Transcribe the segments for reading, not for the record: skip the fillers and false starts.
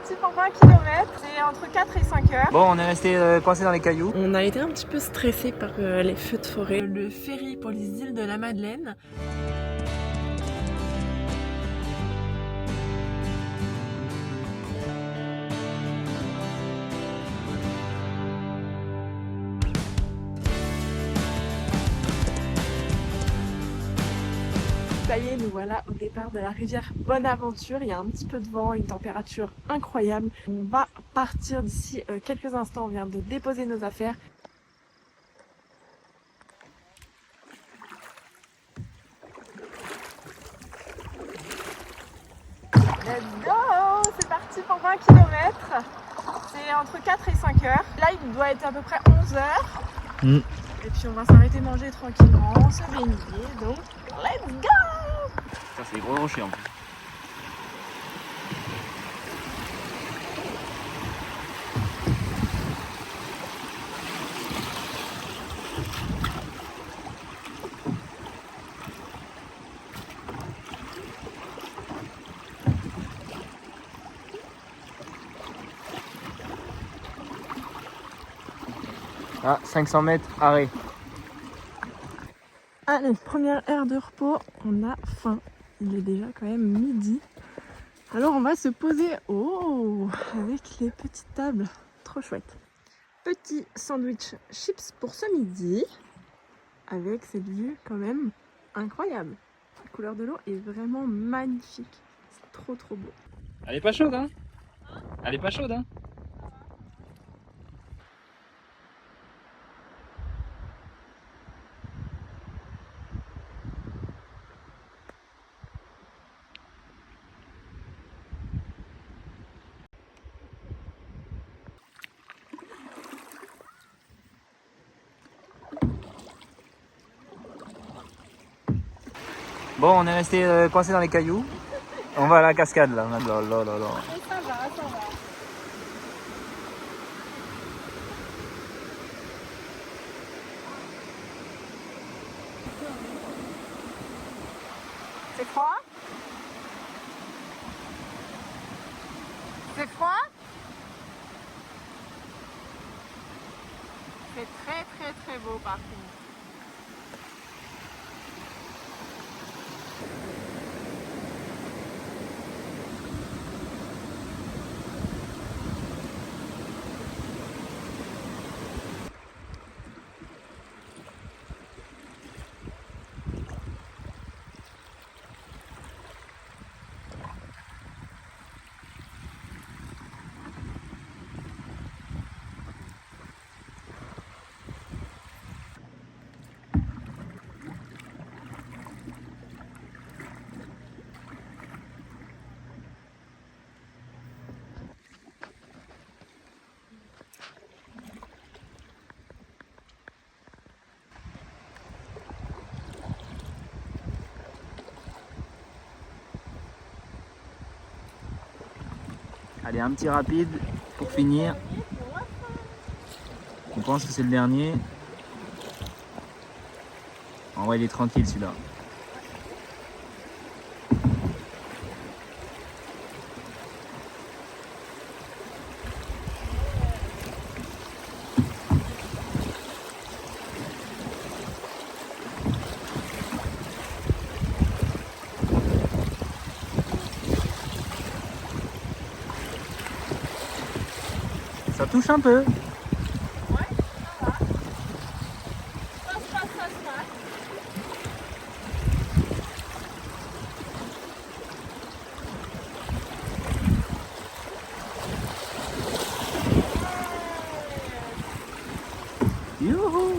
parti pour 20 km, c'est entre 4 et 5 heures. Bon, on est resté coincé dans les cailloux. On a été un petit peu stressé par les feux de forêt. Le ferry pour les îles de la Madeleine. Ça y est, nous voilà au départ de la rivière Bonaventure. Il y a un petit peu de vent, une température incroyable. On va partir d'ici quelques instants. On vient de déposer nos affaires. Let's go! C'est parti pour 20 km. C'est entre 4 et 5 heures. Là, il doit être à peu près 11 heures. Et puis on va s'arrêter manger tranquillement, se baigner. Donc, let's go! Ça, c'est des gros rochers en plus. Ah, 500 mètres, arrêt. Allez, première heure de repos, on a faim. Il est déjà quand même midi. Alors on va se poser avec les petites tables. Trop chouette. Petit sandwich chips pour ce midi. Avec cette vue quand même incroyable. La couleur de l'eau est vraiment magnifique. C'est trop beau. Elle est pas chaude, hein? Elle est pas chaude, hein? Bon, on est resté coincé dans les cailloux. On va à la cascade là. Ça va. C'est froid? C'est froid? C'est très beau par contre. Allez, un petit rapide pour finir. On pense que c'est le dernier. En vrai, il est tranquille celui-là. Ça touche un peu. Youhou!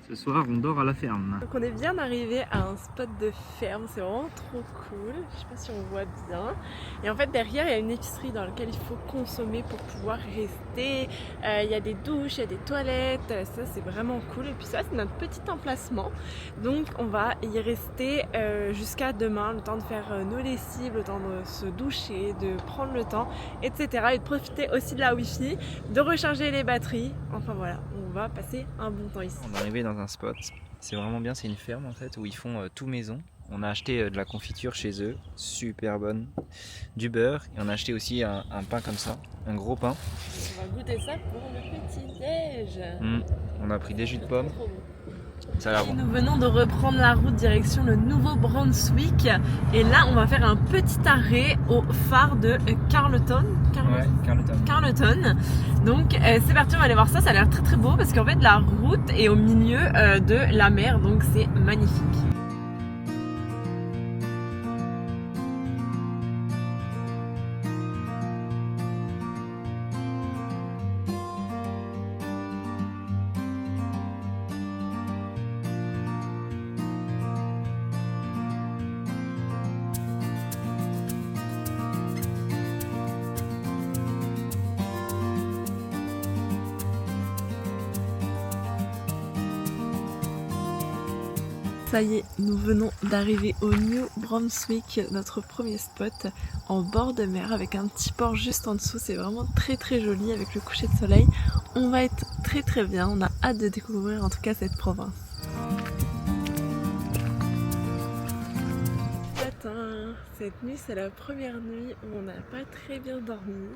Ce soir, on dort à la ferme. Donc on est bien arrivé à un spot de ferme, c'est vraiment trop cool. Je sais pas si on voit bien. Et en fait derrière il y a une épicerie dans laquelle il faut consommer pour pouvoir rester. Il y a des douches, il y a des toilettes, ça c'est vraiment cool. Et puis ça c'est notre petit emplacement. Donc on va y rester jusqu'à demain, le temps de faire nos lessives, le temps de se doucher, de prendre le temps, etc. Et de profiter aussi de la wifi, de recharger les batteries. Enfin voilà, on va passer un bon temps ici. On est arrivé dans un spot, c'est vraiment bien, c'est une ferme en fait où ils font tout maison. On a acheté de la confiture chez eux, super bonne, du beurre, et on a acheté aussi un pain comme ça, un gros pain. On va goûter ça pour le petit-déj. On a pris des jus de pommes, ça a l'air bon. Nous venons de reprendre la route direction le Nouveau-Brunswick et là on va faire un petit arrêt au phare de Carleton. Carleton. Donc c'est parti, on va aller voir ça, ça a l'air très très beau parce qu'en fait la route est au milieu de la mer, donc c'est magnifique. Ça y est, nous venons d'arriver au New Brunswick, notre premier spot en bord de mer avec un petit port juste en dessous. C'est vraiment très très joli avec le coucher de soleil. On va être très très bien, on a hâte de découvrir en tout cas cette province. Cette nuit c'est la première nuit où on n'a pas très bien dormi.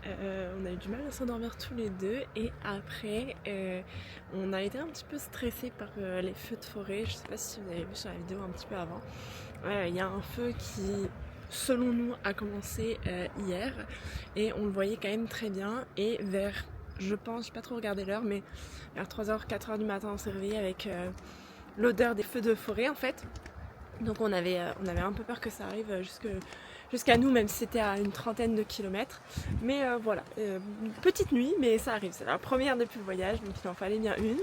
On a eu du mal à s'endormir tous les deux et après on a été un petit peu stressés par les feux de forêt. Je sais pas si vous avez vu sur la vidéo un petit peu avant. Il y a un feu qui selon nous a commencé hier et on le voyait quand même très bien et vers, je pense, j'ai pas trop regardé l'heure, mais vers 3h, 4h du matin on s'est réveillé avec l'odeur des feux de forêt en fait. Donc on avait un peu peur que ça arrive jusqu'à nous, même si c'était à une trentaine de kilomètres. Mais voilà, petite nuit, mais ça arrive. C'est la première depuis le voyage, donc il en fallait bien une.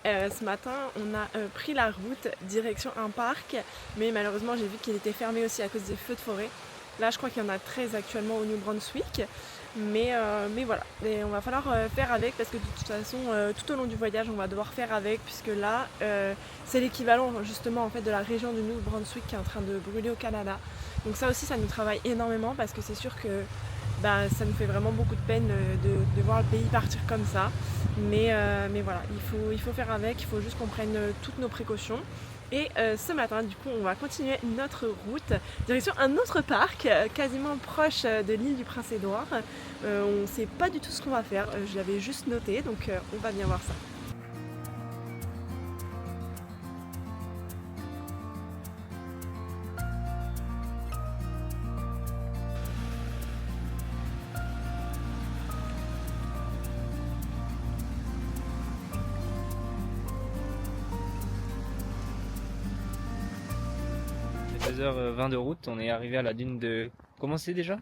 Ce matin, on a pris la route direction un parc, mais malheureusement j'ai vu qu'il était fermé aussi à cause des feux de forêt. Là, je crois qu'il y en a 13 actuellement au New Brunswick. Mais voilà, et on va falloir faire avec parce que de toute façon tout au long du voyage on va devoir faire avec puisque là c'est l'équivalent justement en fait de la région du New Brunswick qui est en train de brûler au Canada. Donc ça aussi ça nous travaille énormément parce que c'est sûr que ça nous fait vraiment beaucoup de peine de voir le pays partir comme ça. Mais voilà, il faut faire avec, il faut juste qu'on prenne toutes nos précautions. Et ce matin, du coup, on va continuer notre route direction un autre parc, quasiment proche de l'île du Prince-Édouard. On ne sait pas du tout ce qu'on va faire, je l'avais juste noté, donc on va bien voir ça. À 2h20 de route, on est arrivé à la dune de... Comment c'est déjà ?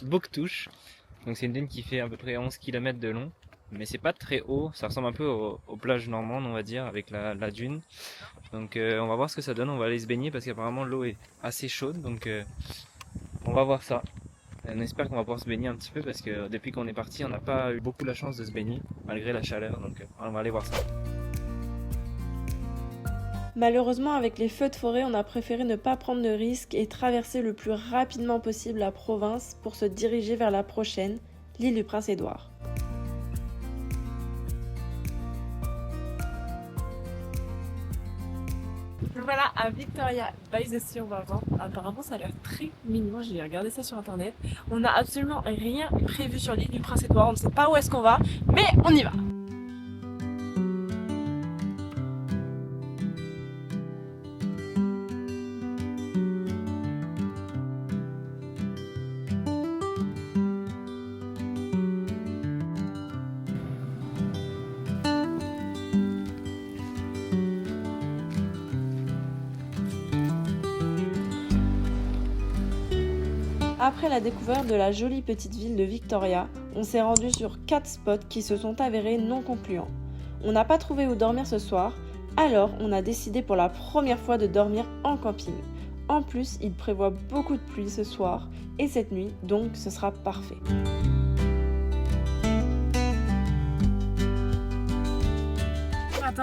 Bouctouche. Donc c'est une dune qui fait à peu près 11 km de long. Mais c'est pas très haut, ça ressemble un peu aux plages normandes on va dire, avec la dune. Donc on va voir ce que ça donne, on va aller se baigner parce qu'apparemment l'eau est assez chaude. Donc on va voir ça. On espère qu'on va pouvoir se baigner un petit peu parce que depuis qu'on est parti, on n'a pas eu beaucoup la chance de se baigner, malgré la chaleur. Donc on va aller voir ça. Malheureusement, avec les feux de forêt, on a préféré ne pas prendre de risques et traverser le plus rapidement possible la province pour se diriger vers la prochaine, l'île du Prince-Édouard. Voilà, à Victoria by the Sea, on va voir. Apparemment, ça a l'air très mignon. J'ai regardé ça sur internet. On n'a absolument rien prévu sur l'île du Prince-Édouard. On ne sait pas où est-ce qu'on va, mais on y va. Après la découverte de la jolie petite ville de Victoria, on s'est rendu sur 4 spots qui se sont avérés non concluants. On n'a pas trouvé où dormir ce soir, alors on a décidé pour la première fois de dormir en camping. En plus, il prévoit beaucoup de pluie ce soir et cette nuit, donc ce sera parfait.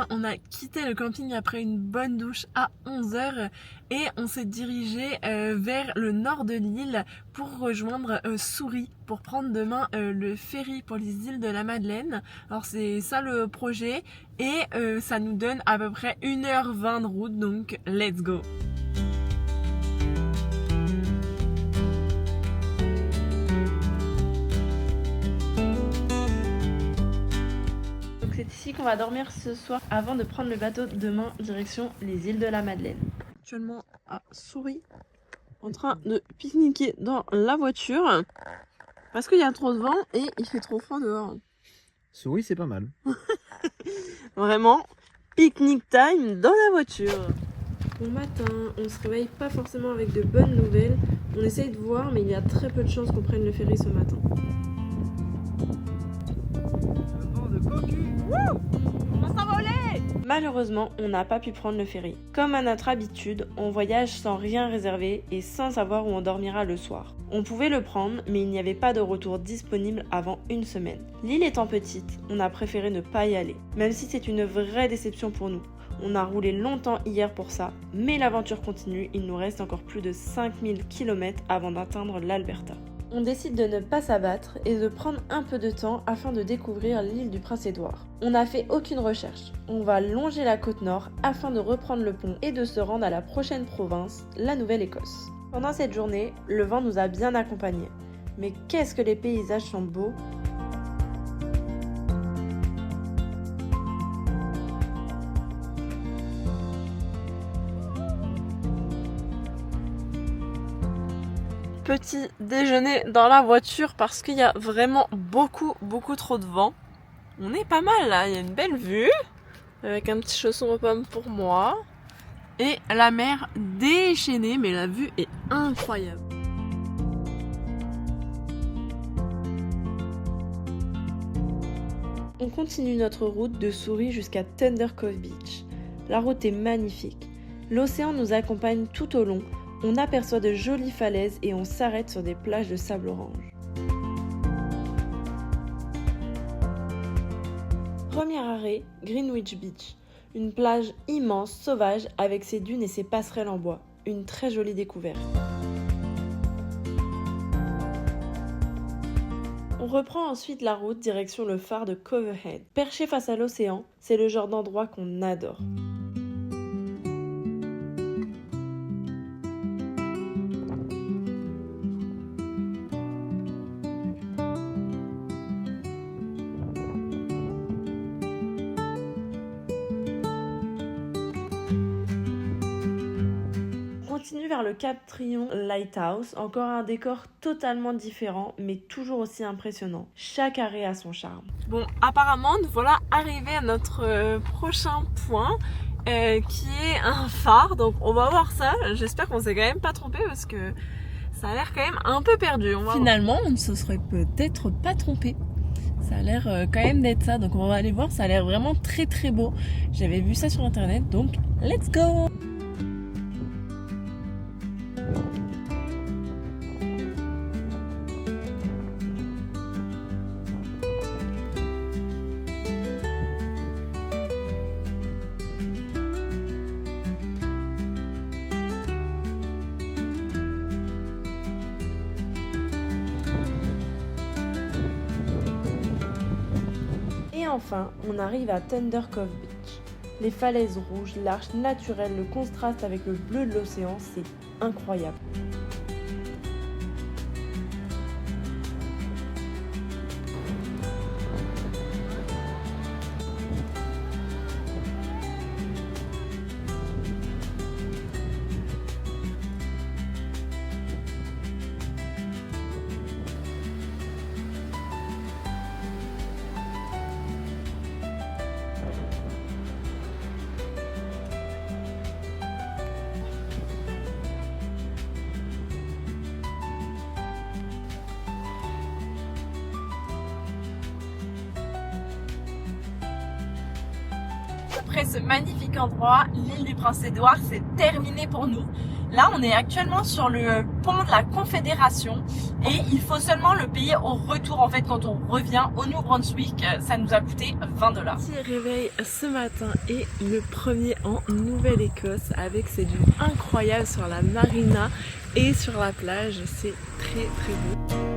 On a quitté le camping après une bonne douche à 11h et on s'est dirigé vers le nord de l'île pour rejoindre Souris pour prendre demain le ferry pour les îles de la Madeleine. Alors c'est ça le projet et ça nous donne à peu près 1h20 de route, donc let's go! c'est ici qu'on va dormir ce soir avant de prendre le bateau demain direction les îles de la Madeleine. Actuellement à Souris, en train de pique-niquer dans la voiture parce qu'il y a trop de vent et il fait trop froid dehors. Souris, c'est pas mal. Vraiment, pique-nique time dans la voiture. Bon matin, on se réveille pas forcément avec de bonnes nouvelles. On essaye de voir, mais il y a très peu de chances qu'on prenne le ferry ce matin. Malheureusement, on n'a pas pu prendre le ferry. Comme à notre habitude, on voyage sans rien réserver et sans savoir où on dormira le soir. On pouvait le prendre, mais il n'y avait pas de retour disponible avant une semaine. L'île étant petite, on a préféré ne pas y aller, même si c'est une vraie déception pour nous. On a roulé longtemps hier pour ça, mais l'aventure continue, il nous reste encore plus de 5000 km avant d'atteindre l'Alberta. On décide de ne pas s'abattre et de prendre un peu de temps afin de découvrir l'île du Prince-Édouard. On n'a fait aucune recherche. On va longer la côte nord afin de reprendre le pont et de se rendre à la prochaine province, la Nouvelle-Écosse. Pendant cette journée, le vent nous a bien accompagnés. Mais qu'est-ce que les paysages sont beaux! Petit déjeuner dans la voiture parce qu'il y a vraiment beaucoup trop de vent. On est pas mal là, il y a une belle vue avec un petit chausson aux pommes pour moi et la mer déchaînée, mais la vue est incroyable. On continue notre route de Souris jusqu'à Thunder Cove Beach. La route est magnifique. L'océan nous accompagne tout au long. On aperçoit de jolies falaises et on s'arrête sur des plages de sable orange. Premier arrêt, Greenwich Beach. Une plage immense, sauvage, avec ses dunes et ses passerelles en bois. Une très jolie découverte. On reprend ensuite la route direction le phare de Coverhead. Perché face à l'océan, c'est le genre d'endroit qu'on adore. Continue vers le Cap Tryon Lighthouse, encore un décor totalement différent mais toujours aussi impressionnant. Chaque arrêt a son charme. Bon, apparemment nous voilà arrivés à notre prochain point qui est un phare, donc on va voir ça. J'espère qu'on s'est quand même pas trompé parce que ça a l'air quand même un peu perdu. Finalement on ne se serait peut-être pas trompé. Ça a l'air quand même d'être ça, donc on va aller voir, ça a l'air vraiment très beau. J'avais vu ça sur internet, donc let's go! Et enfin, on arrive à Thunder Cove Beach. Les falaises rouges, l'arche naturelle, le contraste avec le bleu de l'océan, c'est incroyable. Après ce magnifique endroit, l'île du Prince-Édouard, c'est terminé pour nous. Là, on est actuellement sur le pont de la Confédération et il faut seulement le payer au retour. En fait, quand on revient au New Brunswick, ça nous a coûté 20 $. Petit réveil ce matin et le premier en Nouvelle-Écosse avec cette vue incroyable sur la marina et sur la plage. C'est très beau.